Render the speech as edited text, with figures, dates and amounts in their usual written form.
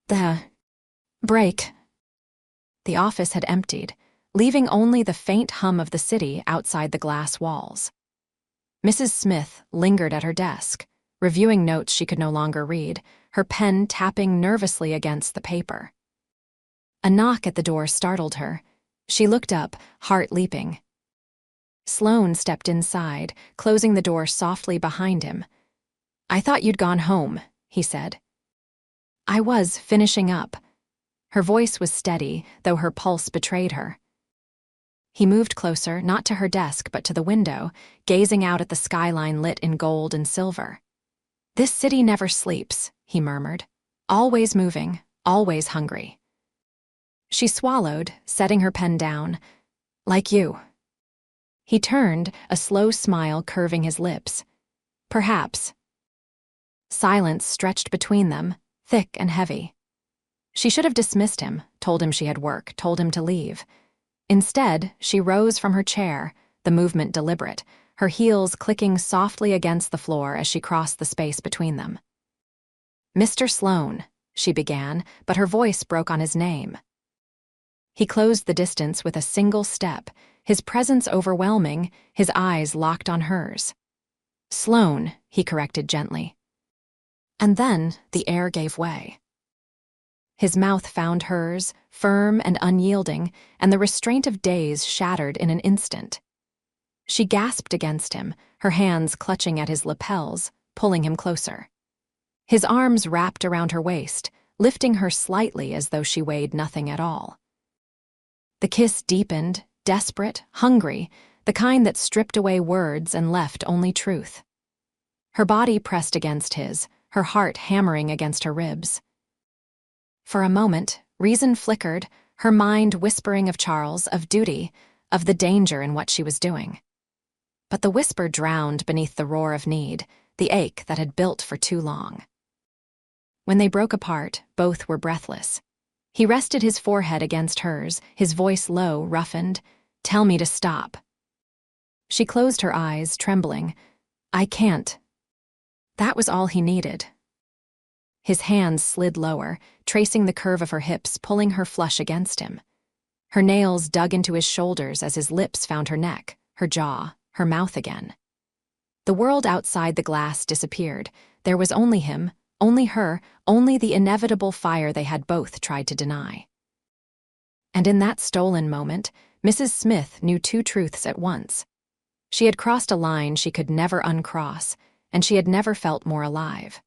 The break. The office had emptied, leaving only the faint hum of the city outside the glass walls. Mrs. Smith lingered at her desk, reviewing notes she could no longer read, her pen tapping nervously against the paper. A knock at the door startled her. She looked up, heart leaping. Sloane stepped inside, closing the door softly behind him. "I thought you'd gone home," he said. "I was finishing up." Her voice was steady, though her pulse betrayed her. He moved closer, not to her desk but to the window, gazing out at the skyline lit in gold and silver. "This city never sleeps," he murmured. "Always moving, always hungry." She swallowed, setting her pen down. "Like you." He turned, a slow smile curving his lips. "Perhaps." Silence stretched between them, thick and heavy. She should have dismissed him, told him she had work, told him to leave. Instead, she rose from her chair, the movement deliberate, her heels clicking softly against the floor as she crossed the space between them. "Mr. Sloane," she began, but her voice broke on his name. He closed the distance with a single step, his presence overwhelming, his eyes locked on hers. "Sloane," he corrected gently. And then the air gave way. His mouth found hers, firm and unyielding, and the restraint of days shattered in an instant. She gasped against him, her hands clutching at his lapels, pulling him closer. His arms wrapped around her waist, lifting her slightly as though she weighed nothing at all. The kiss deepened, desperate, hungry, the kind that stripped away words and left only truth. Her body pressed against his, her heart hammering against her ribs. For a moment, reason flickered, her mind whispering of Charles, of duty, of the danger in what she was doing. But the whisper drowned beneath the roar of need, the ache that had built for too long. When they broke apart, both were breathless. He rested his forehead against hers, his voice low, roughened. "Tell me to stop." She closed her eyes, trembling. "I can't." That was all he needed. His hands slid lower, tracing the curve of her hips, pulling her flush against him. Her nails dug into his shoulders as his lips found her neck, her jaw, her mouth again. The world outside the glass disappeared. There was only him, only her, only the inevitable fire they had both tried to deny. And in that stolen moment, Mrs. Smith knew two truths at once. She had crossed a line she could never uncross, and she had never felt more alive.